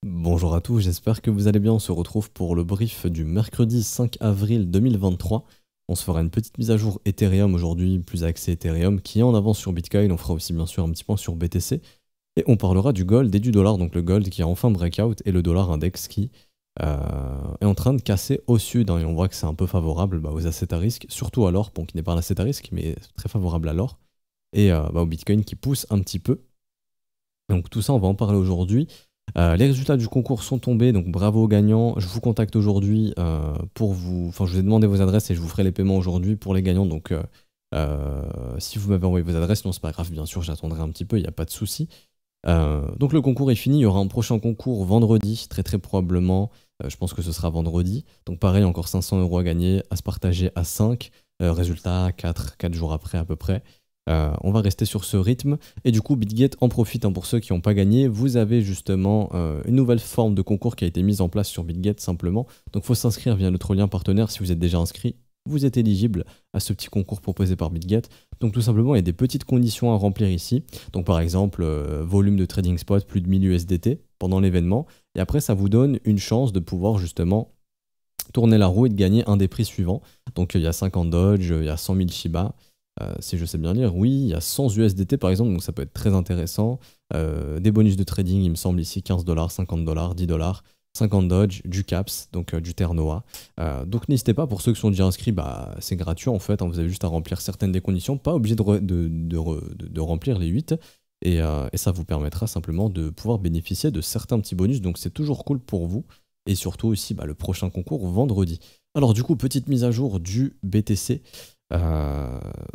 Bonjour à tous, j'espère que vous allez bien. On se retrouve pour le brief du mercredi 5 avril 2023. On se fera une petite mise à jour Ethereum aujourd'hui, plus axée Ethereum, qui est en avance sur Bitcoin. On fera aussi bien sûr un petit point sur BTC. Et on parlera du gold et du dollar, donc le gold qui a enfin breakout et le dollar index qui est en train de casser au sud. Et on voit que c'est un peu favorable aux assets à risque, surtout à l'or, bon, qui n'est pas un asset à risque, mais très favorable à l'or. Et au Bitcoin qui pousse un petit peu. Donc tout ça, on va en parler aujourd'hui. Les résultats du concours sont tombés, donc bravo aux gagnants. Je vous contacte aujourd'hui pour vous... Enfin, je vous ai demandé vos adresses et je vous ferai les paiements aujourd'hui pour les gagnants. Donc, si vous m'avez envoyé vos adresses, non, c'est pas grave, bien sûr, j'attendrai un petit peu, il n'y a pas de souci. Donc, le concours est fini. Il y aura un prochain concours vendredi, très probablement. Je pense que ce sera vendredi. Donc, pareil, encore 500 € à gagner, à se partager à 5. Résultat, 4 jours après à peu près. On va rester sur ce rythme et du coup BitGet en profite pour ceux qui n'ont pas gagné. Vous avez justement une nouvelle forme de concours qui a été mise en place sur BitGet simplement. Donc il faut s'inscrire via notre lien partenaire. Si vous êtes déjà inscrit, vous êtes éligible à ce petit concours proposé par BitGet. Donc tout simplement il y a des petites conditions à remplir ici. Donc par exemple volume de trading spot plus de 1000 USDT pendant l'événement. Et après ça vous donne une chance de pouvoir justement tourner la roue et de gagner un des prix suivants. Donc il y a 50 Dodge, il y a 100 000 Shiba. Si je sais bien lire, oui, il y a 100 USDT par exemple, donc ça peut être très intéressant. Des bonus de trading, il me semble ici 15 $, 50 $, 10 $, 50 Dodge, du CAPS, donc du Ternoa. Donc n'hésitez pas, pour ceux qui sont déjà inscrits, c'est gratuit en fait, vous avez juste à remplir certaines des conditions, pas obligé de remplir les 8. Et ça vous permettra simplement de pouvoir bénéficier de certains petits bonus, donc c'est toujours cool pour vous. Et surtout aussi le prochain concours vendredi. Alors du coup, petite mise à jour du BTC.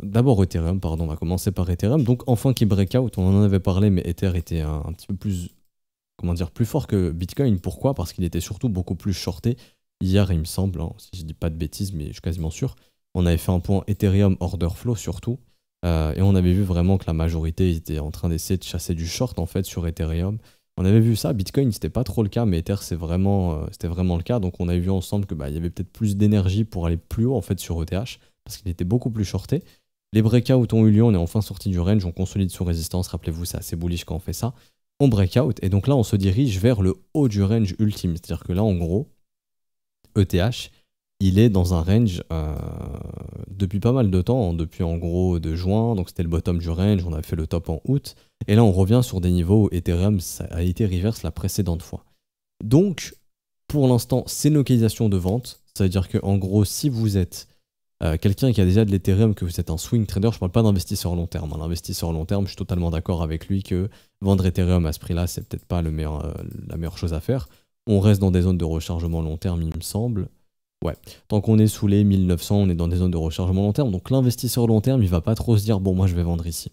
D'abord Ethereum, pardon, on va commencer par Ethereum. Donc enfin qui breakout, on en avait parlé, mais Ether était un petit peu plus, comment dire, plus fort que Bitcoin. Pourquoi? Parce qu'il était surtout beaucoup plus shorté. Hier, il me semble, si je dis pas de bêtises, mais je suis quasiment sûr, on avait fait un point Ethereum order flow surtout. Et on avait vu vraiment que la majorité était en train d'essayer de chasser du short en fait sur Ethereum. On avait vu ça, Bitcoin c'était pas trop le cas, mais Ether c'était vraiment le cas. Donc on avait vu ensemble que il y avait peut-être plus d'énergie pour aller plus haut en fait sur ETH, parce qu'il était beaucoup plus shorté. Les breakouts ont eu lieu, on est enfin sorti du range, on consolide sous résistance, rappelez-vous c'est assez bullish quand on fait ça. On breakout, et donc là on se dirige vers le haut du range ultime, c'est-à-dire que là en gros, ETH, il est dans un range depuis pas mal de temps, depuis en gros de juin, donc c'était le bottom du range, on avait fait le top en août, et là on revient sur des niveaux où Ethereum ça a été reverse la précédente fois. Donc, pour l'instant, c'est une localisation de vente, ça veut dire que en gros, si vous êtes quelqu'un qui a déjà de l'Ethereum, que vous êtes un swing trader, je parle pas d'investisseur long terme. L'investisseur long terme, je suis totalement d'accord avec lui que vendre Ethereum à ce prix-là, c'est peut-être pas la meilleure chose à faire. On reste dans des zones de rechargement long terme, il me semble. Ouais, tant qu'on est sous les 1900, on est dans des zones de rechargement long terme. Donc l'investisseur long terme, il va pas trop se dire, bon, moi je vais vendre ici.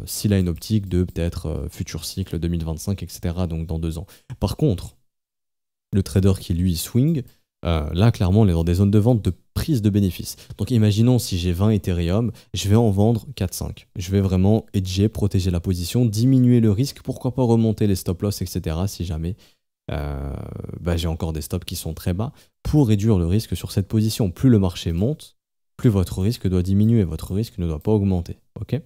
S'il a une optique de peut-être futur cycle 2025, etc., donc dans 2 ans. Par contre, le trader qui lui swing, là clairement on est dans des zones de vente de prise de bénéfices. Donc imaginons si j'ai 20 Ethereum, je vais en vendre 4-5. Je vais vraiment hedger, protéger la position, diminuer le risque, pourquoi pas remonter les stop loss, etc. si jamais j'ai encore des stops qui sont très bas, pour réduire le risque sur cette position. Plus le marché monte, plus votre risque doit diminuer, votre risque ne doit pas augmenter. Okay,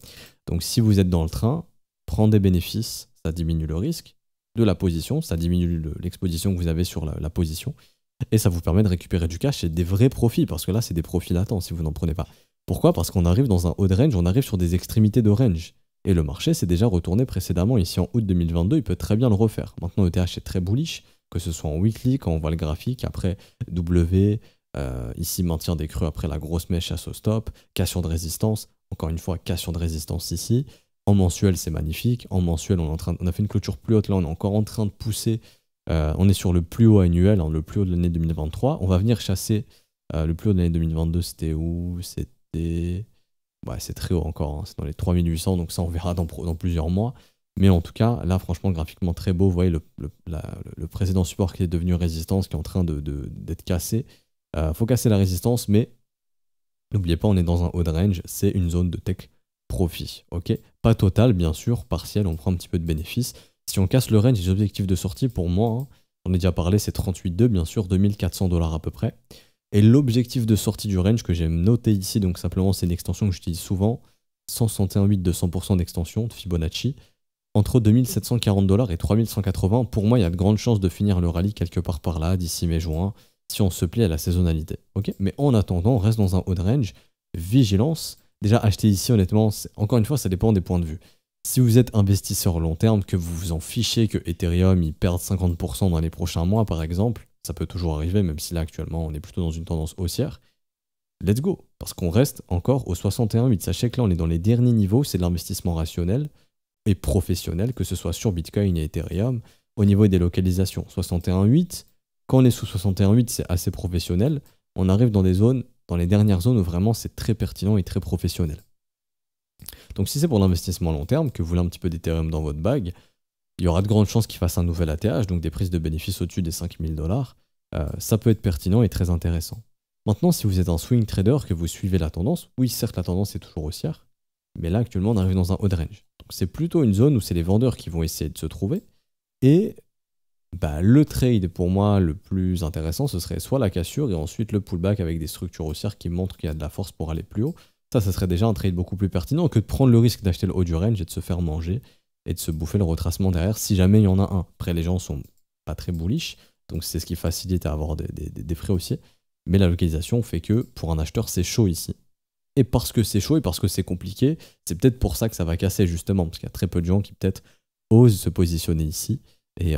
donc si vous êtes dans le train, prendre des bénéfices, ça diminue le risque de la position, ça diminue l'exposition que vous avez sur la position, et ça vous permet de récupérer du cash et des vrais profits, parce que là c'est des profits latents si vous n'en prenez pas. Pourquoi? Parce qu'on arrive dans un haut de range, on arrive sur des extrémités de range. Et le marché s'est déjà retourné précédemment ici en août 2022, il peut très bien le refaire. Maintenant ETH est très bullish, que ce soit en weekly, quand on voit le graphique, après W, ici maintien des creux après la grosse mèche chasse au stop, cassure de résistance, encore une fois cassure de résistance ici. En mensuel c'est magnifique, en mensuel on a fait une clôture plus haute, là on est encore en train de pousser, on est sur le plus haut annuel, le plus haut de l'année 2023, on va venir chasser le plus haut de l'année 2022, c'était où? C'était... Ouais, c'est très haut encore, c'est dans les 3800, donc ça on verra dans plusieurs mois. Mais en tout cas, là franchement graphiquement très beau, vous voyez le précédent support qui est devenu résistance, qui est en train d'être cassé. Faut casser la résistance, mais n'oubliez pas, on est dans un haut de range, c'est une zone de take profit. Ok, pas total bien sûr, partiel, on prend un petit peu de bénéfice. Si on casse le range, les objectifs de sortie pour moi, on a déjà parlé, c'est 38,2 bien sûr, 2400 $ à peu près. Et l'objectif de sortie du range que j'ai noté ici, donc simplement c'est une extension que j'utilise souvent, 161,8 de 100% d'extension de Fibonacci. entre 2740 $ et 3180. Pour moi, il y a de grandes chances de finir le rallye quelque part par là, d'ici mai-juin, si on se plie à la saisonnalité. Ok, mais en attendant, on reste dans un haut de range. Vigilance. Déjà, acheter ici, honnêtement, encore une fois, ça dépend des points de vue. Si vous êtes investisseur long terme, que vous vous en fichez que Ethereum il perde 50% dans les prochains mois, par exemple, ça peut toujours arriver, même si là, actuellement, on est plutôt dans une tendance haussière, let's go. Parce qu'on reste encore au 61,8. Sachez que là, on est dans les derniers niveaux, c'est de l'investissement rationnel et professionnel, que ce soit sur Bitcoin et Ethereum. Au niveau des localisations, 61,8. Quand on est sous 61,8, c'est assez professionnel. On arrive dans des zones, dans les dernières zones où vraiment c'est très pertinent et très professionnel. Donc si c'est pour l'investissement long terme, que vous voulez un petit peu d'Ethereum dans votre bague, il y aura de grandes chances qu'il fasse un nouvel ATH, donc des prises de bénéfices au-dessus des 5000 $. Ça peut être pertinent et très intéressant. Maintenant, si vous êtes un swing trader, que vous suivez la tendance, oui, certes, la tendance est toujours haussière, mais là, actuellement, on arrive dans un haut range. Donc c'est plutôt une zone où c'est les vendeurs qui vont essayer de se trouver. Et le trade, pour moi, le plus intéressant, ce serait soit la cassure et ensuite le pullback avec des structures haussières qui montrent qu'il y a de la force pour aller plus haut. Ça serait déjà un trade beaucoup plus pertinent que de prendre le risque d'acheter le haut du range et de se faire manger et de se bouffer le retracement derrière si jamais il y en a un. Après, les gens sont pas très bullish, donc c'est ce qui facilite à avoir des frais haussiers. Mais la localisation fait que pour un acheteur, c'est chaud ici. Et parce que c'est chaud et parce que c'est compliqué, c'est peut-être pour ça que ça va casser justement, parce qu'il y a très peu de gens qui peut-être osent se positionner ici et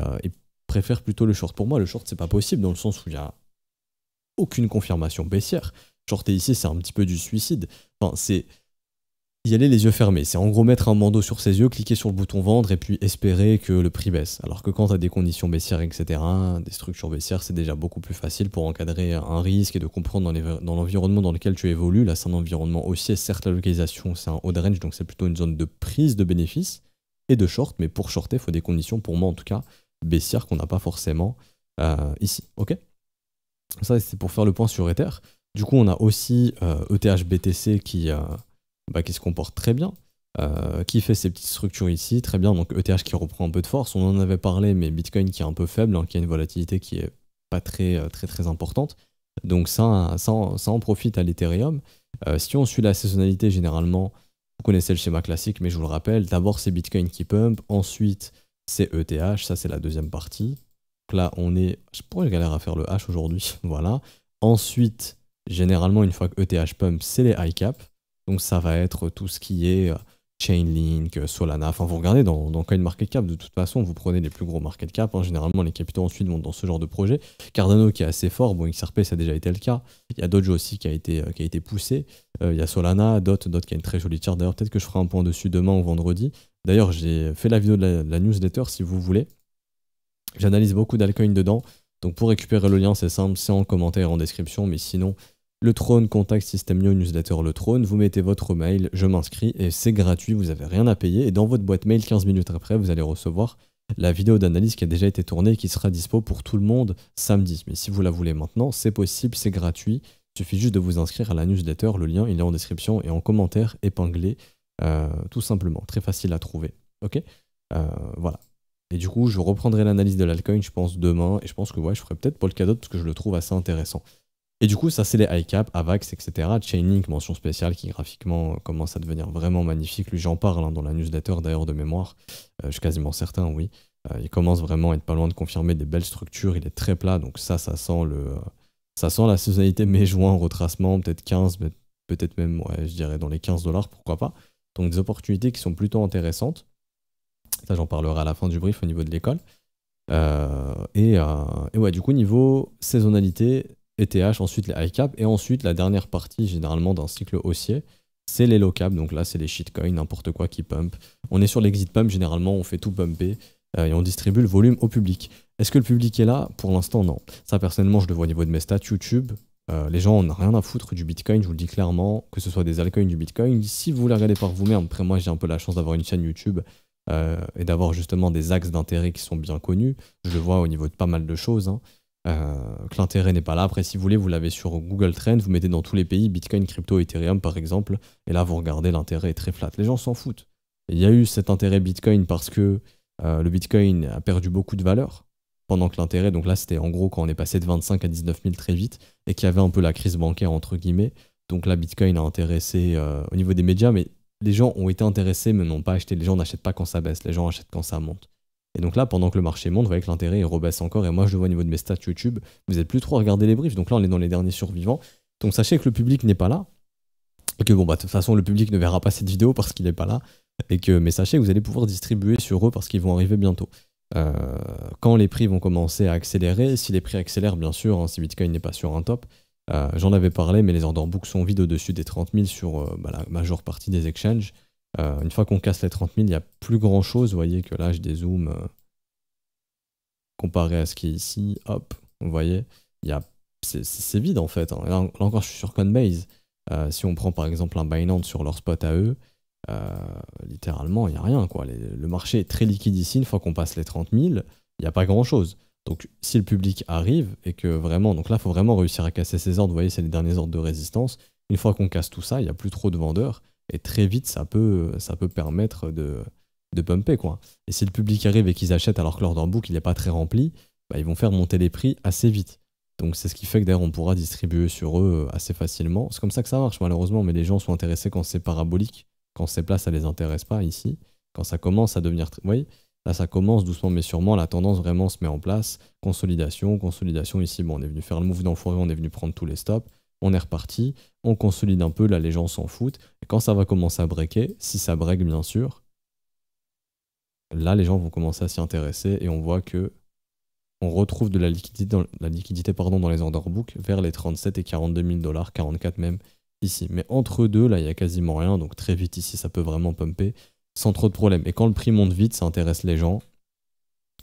préfèrent plutôt le short. Pour moi, le short, c'est pas possible dans le sens où il n'y a aucune confirmation baissière. Shorter ici, c'est un petit peu du suicide. Enfin, c'est y aller les yeux fermés. C'est en gros mettre un bandeau sur ses yeux, cliquer sur le bouton vendre et puis espérer que le prix baisse. Alors que quand tu as des conditions baissières, etc., des structures baissières, c'est déjà beaucoup plus facile pour encadrer un risque et de comprendre dans l'environnement dans lequel tu évolues. Là, c'est un environnement haussier. Certes, la localisation, c'est un haut de range, donc c'est plutôt une zone de prise de bénéfices et de short. Mais pour shorter, il faut des conditions, pour moi en tout cas, baissières qu'on n'a pas forcément ici. Ok ? Ça, c'est pour faire le point sur Ether. Du coup, on a aussi ETH BTC qui se comporte très bien, qui fait ses petites structures ici, très bien, donc ETH qui reprend un peu de force, on en avait parlé, mais Bitcoin qui est un peu faible, qui a une volatilité qui est pas très importante, donc ça en profite à l'Ethereum. Si on suit la saisonnalité, généralement, vous connaissez le schéma classique, mais je vous le rappelle, d'abord c'est Bitcoin qui pump, ensuite c'est ETH, ça c'est la deuxième partie. Donc là, je pourrais galère à faire le H aujourd'hui, voilà. Ensuite, généralement, une fois que ETH pump, c'est les high cap. Donc ça va être tout ce qui est Chainlink, Solana. Enfin, vous regardez dans CoinMarketCap, de toute façon, vous prenez les plus gros market cap. Généralement, les capitaux ensuite vont dans ce genre de projet. Cardano qui est assez fort. Bon, XRP, ça a déjà été le cas. Il y a Doge aussi qui a été poussé. Il y a Solana, Dot qui a une très jolie charte. D'ailleurs, peut-être que je ferai un point dessus demain ou vendredi. D'ailleurs, j'ai fait la vidéo de la newsletter si vous voulez. J'analyse beaucoup d'altcoins dedans. Donc pour récupérer le lien, c'est simple, c'est en commentaire en description. Mais sinon, le Trône, contact Systemio, newsletter Le Trône, vous mettez votre mail, je m'inscris et c'est gratuit, vous n'avez rien à payer. Et dans votre boîte mail, 15 minutes après, vous allez recevoir la vidéo d'analyse qui a déjà été tournée et qui sera dispo pour tout le monde samedi. Mais si vous la voulez maintenant, c'est possible, c'est gratuit. Il suffit juste de vous inscrire à la newsletter. Le lien, il est en description et en commentaire épinglé, tout simplement. Très facile à trouver. Ok, voilà. Et du coup, je reprendrai l'analyse de l'altcoin, je pense, demain. Et je pense que je ferai peut-être Polkadot parce que je le trouve assez intéressant. Et du coup, ça, c'est les high cap, AVAX, etc. Chainlink, mention spéciale, qui graphiquement commence à devenir vraiment magnifique. Lui, j'en parle dans la newsletter, d'ailleurs, de mémoire. Je suis quasiment certain, oui. Il commence vraiment à être pas loin de confirmer des belles structures. Il est très plat, donc ça sent la saisonnalité mai-juin, retracement, peut-être 15, peut-être même, je dirais dans les 15 $, pourquoi pas. Donc des opportunités qui sont plutôt intéressantes. Ça, j'en parlerai à la fin du brief au niveau de l'école. Et du coup, niveau saisonnalité, ETH, ensuite les high cap, et ensuite la dernière partie généralement d'un cycle haussier, c'est les low cap, donc là c'est les shitcoins, n'importe quoi qui pump. On est sur l'exit pump, généralement on fait tout pumper et on distribue le volume au public. Est-ce que le public est là? Pour l'instant non. Ça personnellement je le vois au niveau de mes stats YouTube, les gens n'ont rien à foutre du Bitcoin, je vous le dis clairement, que ce soit des altcoins du Bitcoin. Si vous la regardez par vous-même, après moi j'ai un peu la chance d'avoir une chaîne YouTube et d'avoir justement des axes d'intérêt qui sont bien connus, je le vois au niveau de pas mal de choses, que l'intérêt n'est pas là. Après, si vous voulez, vous l'avez sur Google Trends, vous mettez dans tous les pays Bitcoin, crypto, Ethereum par exemple, et là vous regardez, l'intérêt est très flat. Les gens s'en foutent. Il y a eu cet intérêt Bitcoin parce que le Bitcoin a perdu beaucoup de valeur pendant que l'intérêt, donc là c'était en gros quand on est passé de 25 à 19 000 très vite et qu'il y avait un peu la crise bancaire entre guillemets. Donc là Bitcoin a intéressé au niveau des médias, mais les gens ont été intéressés mais n'ont pas acheté. Les gens n'achètent pas quand ça baisse, les gens achètent quand ça monte. Et donc là, pendant que le marché monte, vous voyez que l'intérêt il rebaisse encore. Et moi, je le vois au niveau de mes stats YouTube, vous n'êtes plus trop à regarder les briefs. Donc là, on est dans les derniers survivants. Donc sachez que le public n'est pas là. Et que bon, bah, de toute façon, le public ne verra pas cette vidéo parce qu'il n'est pas là. Mais sachez que vous allez pouvoir distribuer sur eux parce qu'ils vont arriver bientôt. Quand les prix vont commencer à accélérer, si les prix accélèrent, bien sûr, hein, si Bitcoin n'est pas sur un top, j'en avais parlé, mais les order books sont vides au-dessus des 30 000 sur la majeure partie des exchanges. Une fois qu'on casse les 30 000, il n'y a plus grand-chose. Vous voyez que là, je dézoome comparé à ce qui est ici. Hop, vous voyez, c'est vide en fait. Hein. Là encore, je suis sur Coinbase. Si on prend par exemple un Binance sur leur spot à eux, littéralement, il n'y a rien, quoi. Le marché est très liquide ici. Une fois qu'on passe les 30 000, il n'y a pas grand-chose. Donc, si le public arrive et que vraiment... Donc là, il faut vraiment réussir à casser ces ordres. Vous voyez, c'est les derniers ordres de résistance. Une fois qu'on casse tout ça, il n'y a plus trop de vendeurs. Et très vite, ça peut permettre de pumper, quoi. Et si le public arrive et qu'ils achètent alors que l'order book il n'est pas très rempli, bah, ils vont faire monter les prix assez vite. Donc c'est ce qui fait que d'ailleurs on pourra distribuer sur eux assez facilement. C'est comme ça que ça marche malheureusement, mais les gens sont intéressés quand c'est parabolique. Quand c'est plat, ça les intéresse pas ici. Quand ça commence à devenir... Vous voyez, là ça commence doucement mais sûrement, la tendance vraiment se met en place. Consolidation, consolidation ici. Bon, on est venu faire le move d'enfoiré, on est venu prendre tous les stops. On est reparti, on consolide un peu, là les gens s'en foutent. Et quand ça va commencer à breaker, si ça break bien sûr, là les gens vont commencer à s'y intéresser et on voit que on retrouve de la liquidité dans les order books vers les 37 et 42 000 $, 44 même ici. Mais entre deux, là il n'y a quasiment rien, donc très vite ici ça peut vraiment pumper sans trop de problèmes. Et quand le prix monte vite, ça intéresse les gens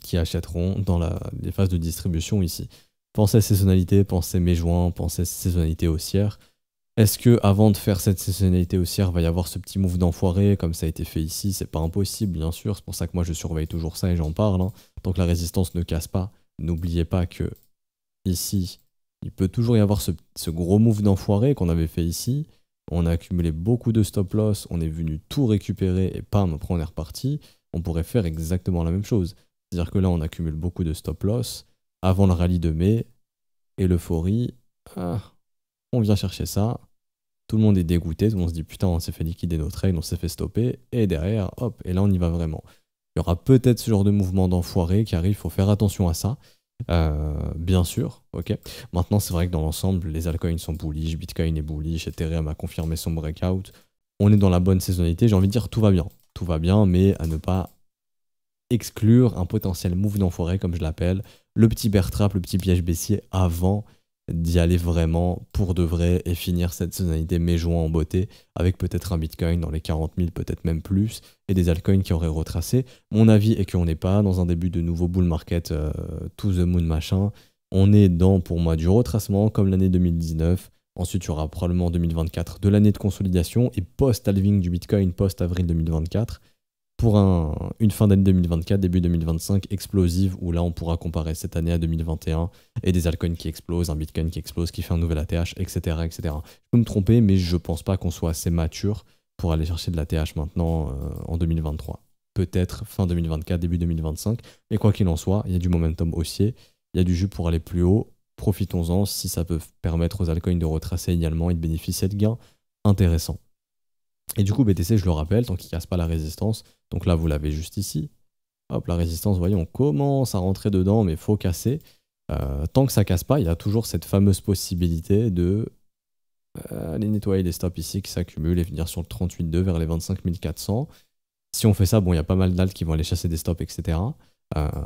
qui achèteront dans les phases de distribution ici. Pensez saisonnalité, pensez mai-juin, pensez saisonnalité haussière. Est-ce que avant de faire cette saisonnalité haussière, va y avoir ce petit move d'enfoiré comme ça a été fait ici? C'est pas impossible, bien sûr. C'est pour ça que moi je surveille toujours ça et j'en parle. Hein. Tant que la résistance ne casse pas, n'oubliez pas que ici, il peut toujours y avoir ce gros move d'enfoiré qu'on avait fait ici. On a accumulé beaucoup de stop loss, on est venu tout récupérer et pam, après on est reparti. On pourrait faire exactement la même chose. C'est-à-dire que là, on accumule beaucoup de stop loss avant le rallye de mai et l'euphorie. On vient chercher ça. Tout le monde est dégoûté, tout le monde se dit putain, on s'est fait liquider nos trades, on s'est fait stopper, et derrière, hop, et là on y va vraiment. Il y aura peut-être ce genre de mouvement d'enfoiré qui arrive, il faut faire attention à ça, bien sûr, ok. Maintenant, c'est vrai que dans l'ensemble, les altcoins sont bullish, Bitcoin est bullish, Ethereum a confirmé son breakout, on est dans la bonne saisonnalité, j'ai envie de dire tout va bien, mais à ne pas exclure un potentiel move d'enfoiré, comme je l'appelle, le petit bear trap, le petit piège baissier avant d'y aller vraiment pour de vrai et finir cette saisonnalité mai-juin en beauté avec peut-être un Bitcoin dans les 40 000, peut-être même plus, et des altcoins qui auraient retracé. Mon avis est qu'on n'est pas dans un début de nouveau bull market to the moon machin. On est dans, pour moi, du retracement comme l'année 2019. Ensuite, il y aura probablement 2024 de l'année de consolidation et post-halving du Bitcoin post-avril 2024. Pour une fin d'année 2024, début 2025 explosive, où là on pourra comparer cette année à 2021 et des altcoins qui explosent, un Bitcoin qui explose, qui fait un nouvel ATH, etc. etc. Je peux me tromper, mais je pense pas qu'on soit assez mature pour aller chercher de l'ATH maintenant en 2023. Peut-être fin 2024, début 2025, mais quoi qu'il en soit, il y a du momentum haussier, il y a du jus pour aller plus haut, profitons-en si ça peut permettre aux altcoins de retracer également et de bénéficier de gains intéressants. Et du coup, BTC, je le rappelle, tant qu'il ne casse pas la résistance, donc là, vous l'avez juste ici. Hop, la résistance, vous voyez, on commence à rentrer dedans, mais il faut casser. Tant que ça ne casse pas, il y a toujours cette fameuse possibilité de aller nettoyer les stops ici qui s'accumulent et venir sur le 38.2 vers les 25 400. Si on fait ça, bon, il y a pas mal d'alts qui vont aller chasser des stops, etc.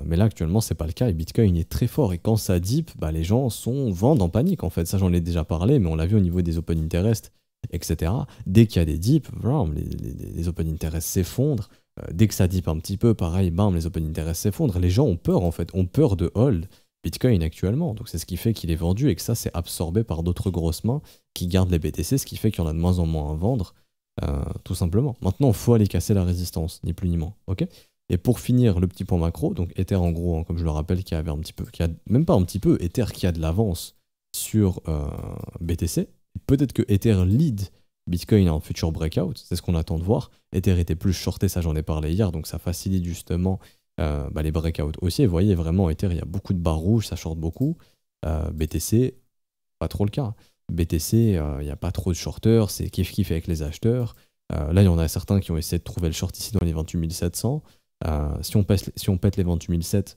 Mais là, actuellement, c'est pas le cas et Bitcoin est très fort. Et quand ça dip, bah, les gens vendent en panique, en fait. Ça, j'en ai déjà parlé, mais on l'a vu au niveau des open interest, etc. Dès qu'il y a des dips, les open interest s'effondrent. Dès que ça dip un petit peu, pareil, bam, les open interest s'effondrent. Les gens ont peur, en fait, ont peur de hold Bitcoin actuellement. Donc c'est ce qui fait qu'il est vendu et que ça, c'est absorbé par d'autres grosses mains qui gardent les BTC, ce qui fait qu'il y en a de moins en moins à vendre, tout simplement. Maintenant, il faut aller casser la résistance, ni plus ni moins. Ok. Et pour finir, le petit point macro, donc Ether en gros, hein, comme je le rappelle, qui avait un petit peu, même pas un petit peu, Ether qui a de l'avance sur BTC. Peut-être que Ether lead Bitcoin en future breakout, c'est ce qu'on attend de voir. Ether était plus shorté, ça j'en ai parlé hier, donc ça facilite justement les breakouts aussi. Et vous voyez vraiment, Ether, il y a beaucoup de barres rouges, ça short beaucoup. BTC, pas trop le cas. BTC, il n'y a pas trop de shorteurs, c'est kiff-kiff avec les acheteurs. Là, il y en a certains qui ont essayé de trouver le short ici dans les 28 700. Si on pète les 28 700,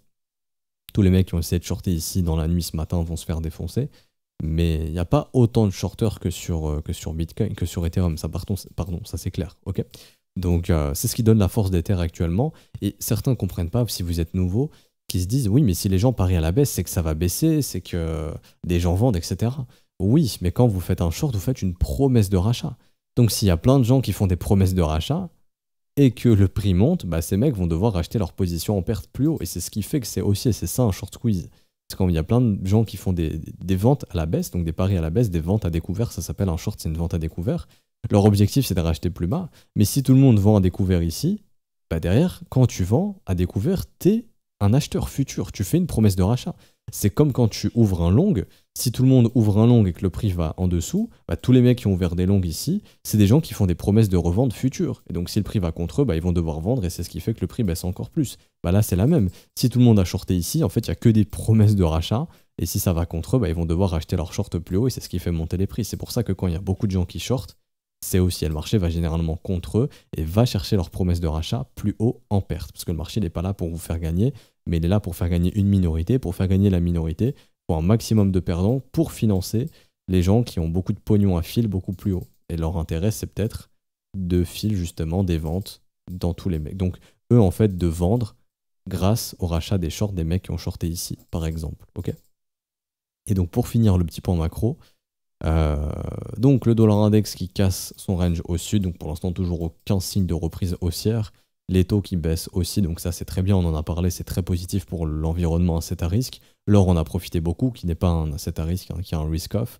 tous les mecs qui ont essayé de shorter ici dans la nuit ce matin vont se faire défoncer. Mais il n'y a pas autant de shorters que sur Bitcoin, que sur Ethereum. Ça, pardon, ça c'est clair. Ok. Donc c'est ce qui donne la force d'Ether actuellement. Et certains ne comprennent pas, si vous êtes nouveau, qui se disent oui, mais si les gens parient à la baisse, c'est que ça va baisser, c'est que des gens vendent, etc. Oui, mais quand vous faites un short, vous faites une promesse de rachat. Donc s'il y a plein de gens qui font des promesses de rachat et que le prix monte, bah, ces mecs vont devoir acheter leur position en perte plus haut. Et c'est ce qui fait que c'est ça un short squeeze. Parce qu'il y a plein de gens qui font des ventes à la baisse, donc des paris à la baisse, des ventes à découvert, ça s'appelle un short, c'est une vente à découvert. Leur objectif c'est de racheter plus bas, mais si tout le monde vend à découvert ici, bah derrière, quand tu vends à découvert, t'es un acheteur futur, tu fais une promesse de rachat. C'est comme quand tu ouvres un long, si tout le monde ouvre un long et que le prix va en dessous, bah tous les mecs qui ont ouvert des longs ici, c'est des gens qui font des promesses de revente future. Et donc si le prix va contre eux, bah ils vont devoir vendre et c'est ce qui fait que le prix baisse encore plus. Bah là c'est la même. Si tout le monde a shorté ici, en fait il n'y a que des promesses de rachat. Et si ça va contre eux, bah ils vont devoir acheter leur short plus haut et c'est ce qui fait monter les prix. C'est pour ça que quand il y a beaucoup de gens qui shortent, c'est aussi le marché va généralement contre eux et va chercher leur promesse de rachat plus haut en perte. Parce que le marché n'est pas là pour vous faire gagner, mais il est là pour faire gagner une minorité. Pour faire gagner la minorité, pour un maximum de perdants, pour financer les gens qui ont beaucoup de pognon à fil beaucoup plus haut. Et leur intérêt, c'est peut-être de fil justement des ventes dans tous les mecs. Donc eux, en fait, de vendre grâce au rachat des shorts des mecs qui ont shorté ici, par exemple. Ok. Et donc pour finir le petit point macro, donc le dollar index qui casse son range au sud, donc pour l'instant toujours aucun signe de reprise haussière, les taux qui baissent aussi, donc ça c'est très bien, on en a parlé, c'est très positif pour l'environnement asset à risque. L'or en a profité beaucoup, qui n'est pas un asset à risque, hein, qui est un risk-off.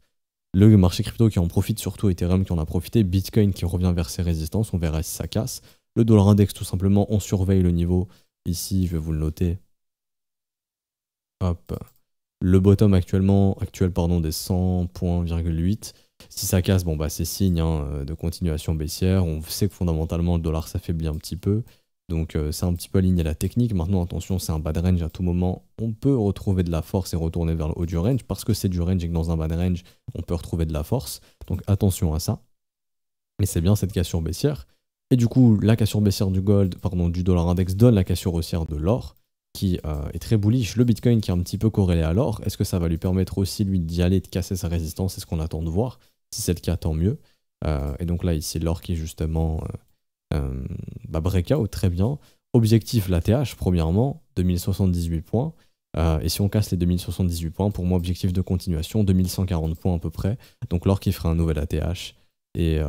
Le marché crypto qui en profite, surtout Ethereum qui en a profité, Bitcoin qui revient vers ses résistances, on verra si ça casse. Le dollar index tout simplement, on surveille le niveau, ici je vais vous le noter. Hop. Le bottom actuel des 100,8. Si ça casse, bon bah c'est signe hein, de continuation baissière. On sait que fondamentalement le dollar s'affaiblit un petit peu. Donc c'est un petit peu aligné à la technique. Maintenant attention, c'est un bad range à tout moment. On peut retrouver de la force et retourner vers le haut du range. Parce que c'est du range et que dans un bad range, on peut retrouver de la force. Donc attention à ça. Mais c'est bien cette cassure baissière. Et du coup, la cassure baissière du dollar index donne la cassure haussière de l'or, qui est très bullish. Le Bitcoin qui est un petit peu corrélé à l'or, est-ce que ça va lui permettre aussi lui d'y aller, de casser sa résistance? C'est ce qu'on attend de voir. Si c'est le cas, tant mieux. Et donc là, ici, l'or qui justement breakout, très bien. Objectif, la TH, premièrement, 2078 points. Et si on casse les 2078 points, pour moi, objectif de continuation, 2140 points à peu près. Donc l'or qui fera un nouvel ATH. Et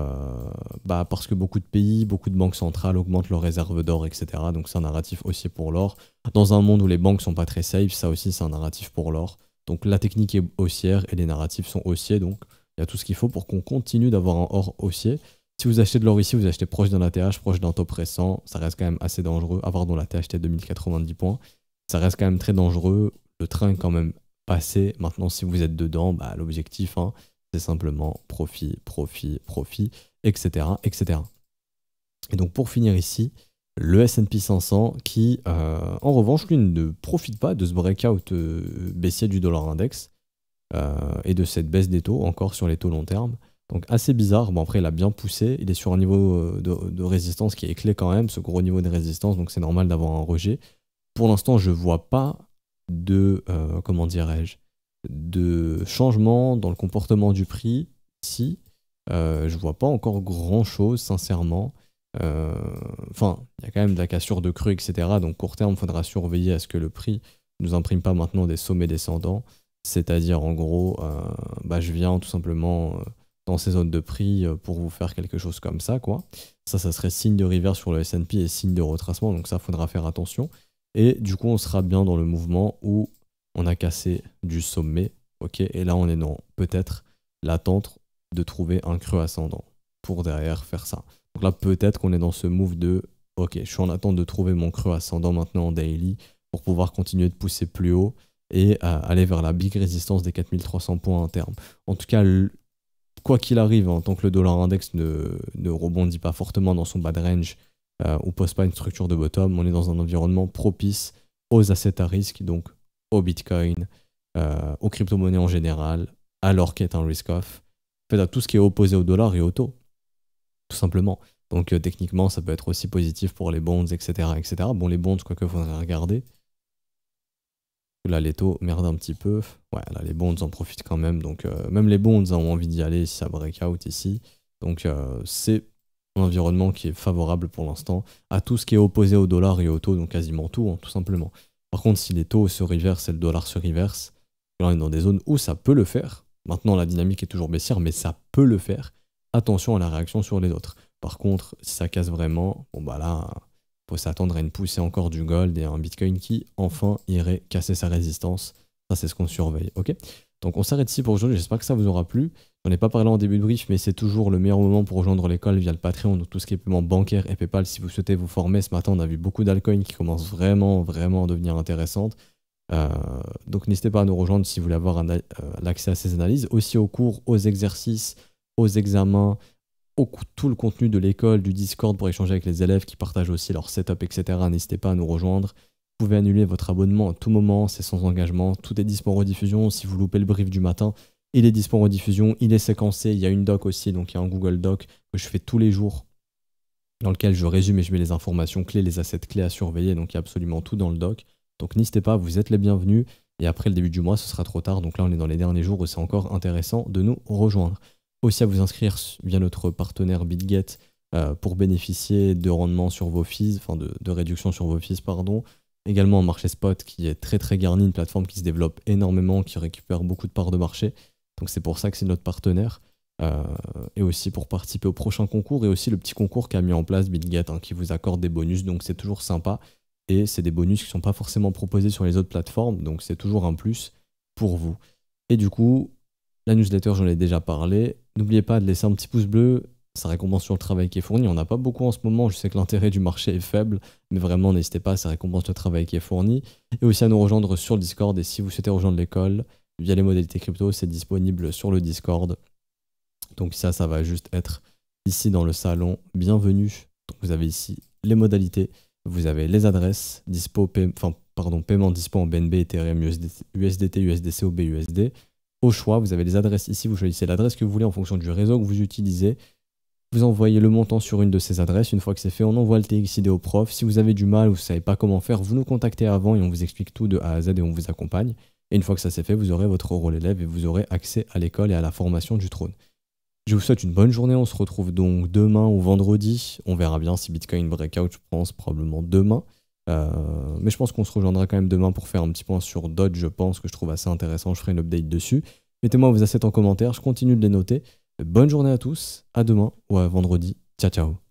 parce que beaucoup de pays, beaucoup de banques centrales augmentent leurs réserves d'or, etc. Donc c'est un narratif haussier pour l'or. Dans un monde où les banques sont pas très safe, ça aussi c'est un narratif pour l'or. Donc la technique est haussière et les narratifs sont haussiers. Donc il y a tout ce qu'il faut pour qu'on continue d'avoir un or haussier. Si vous achetez de l'or ici, vous achetez proche d'un ATH, proche d'un top récent, ça reste quand même assez dangereux. Avoir dans l'ATH 2090 points, ça reste quand même très dangereux. Le train est quand même passé. Maintenant, si vous êtes dedans, l'objectif, hein, c'est simplement profit, profit, profit, etc., etc. Et donc pour finir ici, le S&P 500 qui, en revanche, lui ne profite pas de ce breakout baissier du dollar index et de cette baisse des taux, encore sur les taux long terme. Donc assez bizarre. Bon après, il a bien poussé. Il est sur un niveau de résistance qui est clé quand même, ce gros niveau de résistance, donc c'est normal d'avoir un rejet. Pour l'instant, je vois pas de, comment dirais-je, de changement dans le comportement du prix ici. Je vois pas encore grand chose sincèrement. Enfin, il y a quand même de la cassure de creux, etc. Donc court terme, il faudra surveiller à ce que le prix ne nous imprime pas maintenant des sommets descendants. C'est-à-dire en gros, je viens tout simplement dans ces zones de prix pour vous faire quelque chose comme ça, quoi. Ça serait signe de reverse sur le S&P et signe de retracement, donc ça faudra faire attention. Et du coup, on sera bien dans le mouvement où on a cassé du sommet, ok, et là on est dans peut-être l'attente de trouver un creux ascendant pour derrière faire ça. Donc là peut-être qu'on est dans ce move de ok, je suis en attente de trouver mon creux ascendant maintenant en daily pour pouvoir continuer de pousser plus haut et aller vers la big résistance des 4300 points à terme. En tout cas, quoi qu'il arrive, en tant que le dollar index ne rebondit pas fortement dans son bad range ou pose pas une structure de bottom, on est dans un environnement propice aux assets à risque, donc au Bitcoin, aux crypto-monnaies en général, à l'or qui est un risk-off, en fait à tout ce qui est opposé au dollar et au taux, tout simplement. Donc techniquement, ça peut être aussi positif pour les bonds, etc. etc. Bon, les bonds, quoique, faudrait regarder. Là, les taux merdent un petit peu. Ouais, là, les bonds en profitent quand même. Donc, même les bonds ont envie d'y aller si ça breakout ici. Donc, c'est un environnement qui est favorable pour l'instant à tout ce qui est opposé au dollar et au taux, donc quasiment tout, hein, tout simplement. Par contre, si les taux se reversent et le dollar se reverse, là, on est dans des zones où ça peut le faire. Maintenant, la dynamique est toujours baissière, mais ça peut le faire. Attention à la réaction sur les autres. Par contre, si ça casse vraiment, bon bah là, faut s'attendre à une poussée encore du gold et à un Bitcoin qui enfin irait casser sa résistance. Ça, c'est ce qu'on surveille, ok? Donc on s'arrête ici pour aujourd'hui, j'espère que ça vous aura plu. J'en ai pas parlé en début de brief, mais c'est toujours le meilleur moment pour rejoindre l'école via le Patreon, donc tout ce qui est paiement bancaire et PayPal. Si vous souhaitez vous former, ce matin on a vu beaucoup d'altcoins qui commencent vraiment à devenir intéressantes. Donc n'hésitez pas à nous rejoindre si vous voulez avoir l'accès à ces analyses, aussi aux cours, aux exercices, aux examens, tout le contenu de l'école, du Discord pour échanger avec les élèves qui partagent aussi leur setup, etc. N'hésitez pas à nous rejoindre. Vous pouvez annuler votre abonnement à tout moment, c'est sans engagement. Tout est dispo en rediffusion. Si vous loupez le brief du matin, il est dispo en rediffusion. Il est séquencé. Il y a une doc aussi, donc il y a un Google Doc que je fais tous les jours dans lequel je résume et je mets les informations clés, les assets clés à surveiller. Donc il y a absolument tout dans le doc. Donc n'hésitez pas, vous êtes les bienvenus. Et après le début du mois, ce sera trop tard. Donc là, on est dans les derniers jours où c'est encore intéressant de nous rejoindre. Aussi à vous inscrire via notre partenaire BitGet pour bénéficier de rendement sur vos fees, enfin de réduction sur vos fees, pardon. Également un marché spot qui est très garni, une plateforme qui se développe énormément, qui récupère beaucoup de parts de marché. Donc c'est pour ça que c'est notre partenaire. Et aussi pour participer au prochain concours et aussi le petit concours qu'a mis en place BitGet qui vous accorde des bonus. Donc c'est toujours sympa. Et c'est des bonus qui ne sont pas forcément proposés sur les autres plateformes. Donc c'est toujours un plus pour vous. Et du coup, la newsletter, j'en ai déjà parlé. N'oubliez pas de laisser un petit pouce bleu, ça récompense sur le travail qui est fourni. On n'a pas beaucoup en ce moment, je sais que l'intérêt du marché est faible, mais vraiment n'hésitez pas, ça récompense le travail qui est fourni. Et aussi à nous rejoindre sur le Discord, et si vous souhaitez rejoindre l'école, via les modalités crypto, c'est disponible sur le Discord. Donc ça va juste être ici dans le salon, bienvenue. Donc vous avez ici les modalités, vous avez les adresses, paiement dispo en BNB, Ethereum, USDT, USDC ou BUSD. Au choix, vous avez les adresses ici, vous choisissez l'adresse que vous voulez en fonction du réseau que vous utilisez. Vous envoyez le montant sur une de ces adresses. Une fois que c'est fait, on envoie le TXID au prof. Si vous avez du mal ou vous ne savez pas comment faire, vous nous contactez avant et on vous explique tout de A à Z et on vous accompagne. Et une fois que ça c'est fait, vous aurez votre rôle élève et vous aurez accès à l'école et à la formation du trône. Je vous souhaite une bonne journée. On se retrouve donc demain ou vendredi. On verra bien si Bitcoin breakout, je pense probablement demain. Mais je pense qu'on se rejoindra quand même demain pour faire un petit point sur Dodge, je pense, que je trouve assez intéressant. Je ferai une update dessus. Mettez-moi vos assets en commentaire, je continue de les noter. Bonne journée à tous, à demain ou à vendredi. Ciao, ciao.